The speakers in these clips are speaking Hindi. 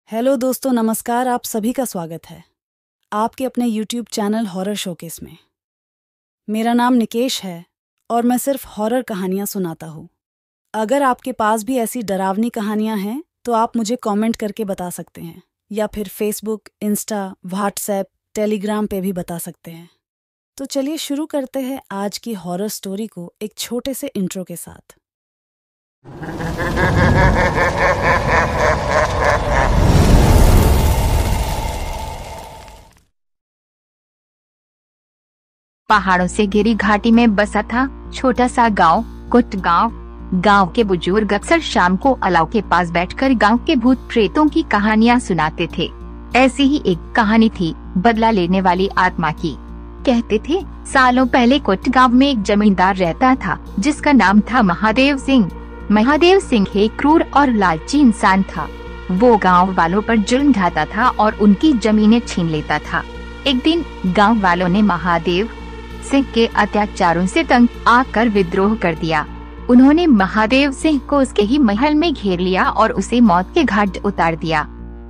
हेलो दोस्तों, नमस्कार। आप सभी का स्वागत है आपके अपने यूट्यूब चैनल हॉरर शोकेस में। मेरा नाम निकेश है और मैं सिर्फ हॉरर कहानियाँ सुनाता हूँ। अगर आपके पास भी ऐसी डरावनी कहानियाँ हैं तो आप मुझे कमेंट करके बता सकते हैं, या फिर फेसबुक, इंस्टा, व्हाट्सएप, टेलीग्राम पे भी बता सकते हैं। तो चलिए शुरू करते हैं आज की हॉरर स्टोरी को एक छोटे से इंट्रो के साथ। पहाड़ों से घिरी घाटी में बसा था छोटा सा गांव, कुट गांव। गांव के बुजुर्ग अक्सर शाम को अलाव के पास बैठकर गांव के भूत प्रेतों की कहानियां सुनाते थे। ऐसी ही एक कहानी थी बदला लेने वाली आत्मा की। कहते थे सालों पहले कुट गांव में एक जमींदार रहता था जिसका नाम था महादेव सिंह। महादेव सिंह एक क्रूर और लालची इंसान था। वो गांव वालों पर जुल्म ढाता था और उनकी जमीनें छीन लेता था। एक दिन गांव वालों ने महादेव सिंह के अत्याचारों से तंग आकर विद्रोह कर दिया। उन्होंने महादेव सिंह को उसके ही महल में घेर लिया और उसे मौत के घाट उतार दिया।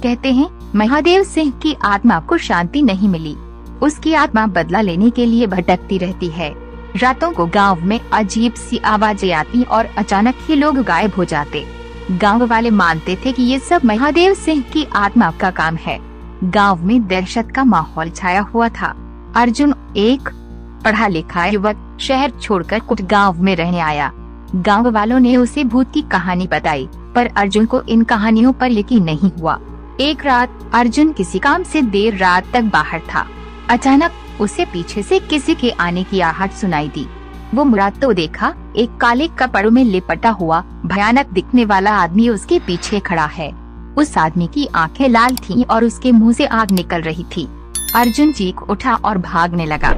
कहते हैं महादेव सिंह की आत्मा को शांति नहीं मिली। उसकी आत्मा बदला लेने के लिए भटकती रहती है। रातों को गांव में अजीब सी आवाजें आती और अचानक ही लोग गायब हो जाते। गांव वाले मानते थे कि ये सब महादेव सिंह की आत्मा का काम है। गांव में दहशत का माहौल छाया हुआ था। अर्जुन एक पढ़ा लिखा युवक शहर छोड़कर कुट गांव में रहने आया। गांव वालों ने उसे भूत की कहानी बताई, पर अर्जुन को इन कहानियों पर यकीन नहीं हुआ। एक रात अर्जुन किसी काम से देर रात तक बाहर था। अचानक उसे पीछे से किसी के आने की आहट सुनाई दी। वो मुड़ा तो देखा एक काले कपड़ों में लिपटा हुआ भयानक दिखने वाला आदमी उसके पीछे खड़ा है। उस आदमी की आंखें लाल थीं और उसके मुंह से आग निकल रही थी। अर्जुन चीख उठा और भागने लगा।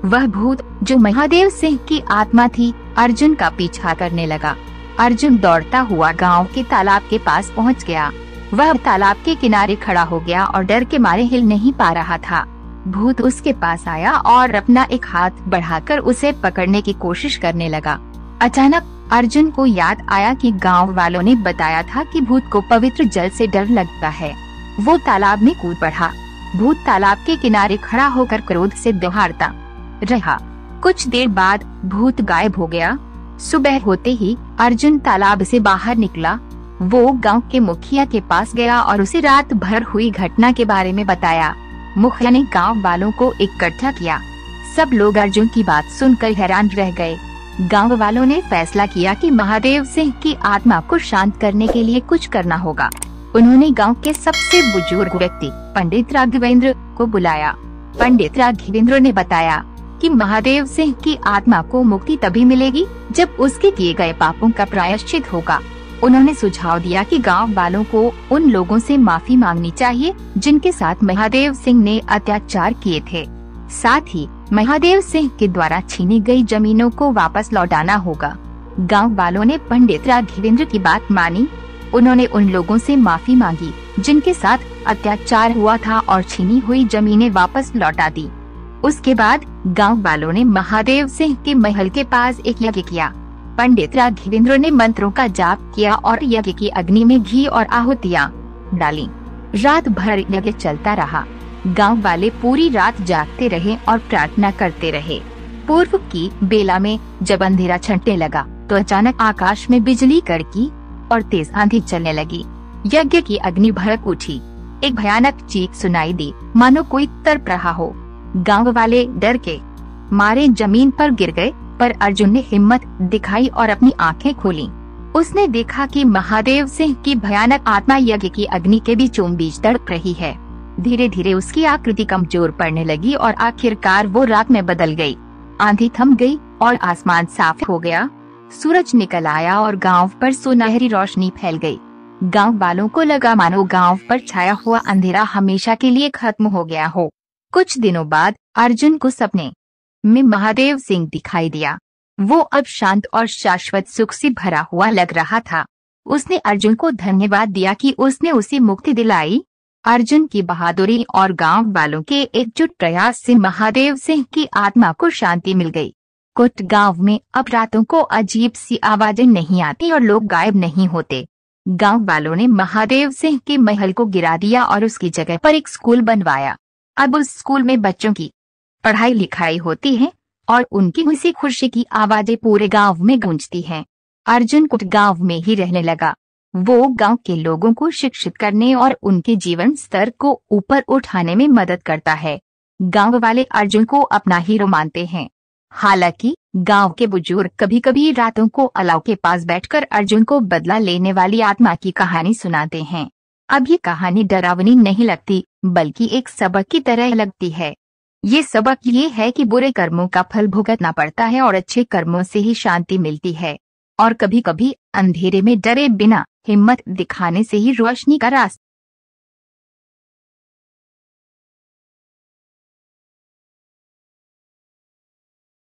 वह भूत जो महादेव सिंह की आत्मा थी अर्जुन का पीछा करने लगा। अर्जुन दौड़ता हुआ गांव के तालाब के पास पहुंच गया। वह तालाब के किनारे खड़ा हो गया और डर के मारे हिल नहीं पा रहा था। भूत उसके पास आया और अपना एक हाथ बढ़ाकर उसे पकड़ने की कोशिश करने लगा। अचानक अर्जुन को याद आया कि गांव वालों ने बताया था कि भूत को पवित्र जल से डर लगता है। वो तालाब में कूद पड़ा। भूत तालाब के किनारे खड़ा होकर क्रोध से दहाड़ता रहा। कुछ देर बाद भूत गायब हो गया। सुबह होते ही अर्जुन तालाब से बाहर निकला। वो गांव के मुखिया के पास गया और उसे रात भर हुई घटना के बारे में बताया। मुखिया ने गांव वालों को इकट्ठा किया। सब लोग अर्जुन की बात सुनकर हैरान रह गए। गांव वालों ने फैसला किया कि महादेव सिंह की आत्मा को शांत करने के लिए कुछ करना होगा। उन्होंने गांव के सबसे बुजुर्ग व्यक्ति पंडित राघवेंद्र को बुलाया। पंडित राघवेंद्र ने बताया कि महादेव सिंह की आत्मा को मुक्ति तभी मिलेगी जब उसके किए गए पापों का प्रायश्चित होगा। उन्होंने सुझाव दिया कि गांव वालों को उन लोगों से माफी मांगनी चाहिए जिनके साथ महादेव सिंह ने अत्याचार किए थे। साथ ही महादेव सिंह के द्वारा छीनी गई जमीनों को वापस लौटाना होगा। गांव वालों ने पंडित राघवेंद्र की बात मानी। उन्होंने उन लोगों से माफी मांगी जिनके साथ अत्याचार हुआ था और छीनी हुई जमीनें वापस लौटा दी। उसके बाद गांव वालों ने महादेव सिंह के महल के पास एक यज्ञ किया। पंडित राघवेंद्र ने मंत्रों का जाप किया और यज्ञ की अग्नि में घी और आहुतियां डाली। रात भर यज्ञ चलता रहा। गांव वाले पूरी रात जागते रहे और प्रार्थना करते रहे। पूर्व की बेला में जब अंधेरा छंटने लगा तो अचानक आकाश में बिजली कड़की और तेज आंधी चलने लगी। यज्ञ की अग्नि भड़क उठी। एक भयानक चीख सुनाई दी, मानो कोई तड़प रहा हो। गांव वाले डर के मारे जमीन पर गिर गए, पर अर्जुन ने हिम्मत दिखाई और अपनी आंखें खोली। उसने देखा कि महादेव सिंह की भयानक आत्मा यज्ञ की अग्नि के बीचों बीच तड़प रही है। धीरे धीरे उसकी आकृति कमजोर पड़ने लगी और आखिरकार वो रात में बदल गई। आंधी थम गई और आसमान साफ हो गया। सूरज निकल आया और गांव पर सुनहरी रोशनी फैल गई। गांव वालों को लगा मानो गांव पर छाया हुआ अंधेरा हमेशा के लिए खत्म हो गया हो। कुछ दिनों बाद अर्जुन को सपने में महादेव सिंह दिखाई दिया। वो अब शांत और शाश्वत सुख से भरा हुआ लग रहा था। उसने अर्जुन को धन्यवाद दिया कि उसने उसे मुक्ति दिलाई। अर्जुन की बहादुरी और गांव वालों के एकजुट प्रयास से महादेव सिंह की आत्मा को शांति मिल गई। कुट गांव में अब रातों को अजीब सी आवाजें नहीं आती और लोग गायब नहीं होते। गांव वालों ने महादेव सिंह के महल को गिरा दिया और उसकी जगह पर एक स्कूल बनवाया। अब उस स्कूल में बच्चों की पढ़ाई लिखाई होती है और उनकी खुशी खुशी की आवाजें पूरे गांव में गूंजती हैं। अर्जुन कुट गांव में ही रहने लगा। वो गांव के लोगों को शिक्षित करने और उनके जीवन स्तर को ऊपर उठाने में मदद करता है। गांव वाले अर्जुन को अपना हीरो मानते हैं। हालांकि गांव के बुजुर्ग कभी कभी रातों को अलाव के पास बैठकर अर्जुन को बदला लेने वाली आत्मा की कहानी सुनाते हैं। अब ये कहानी डरावनी नहीं लगती, बल्कि एक सबक की तरह लगती है। ये सबक ये है कि बुरे कर्मों का फल भुगतना पड़ता है और अच्छे कर्मों से ही शांति मिलती है। और कभी कभी अंधेरे में डरे बिना हिम्मत दिखाने से ही रोशनी का रास्ता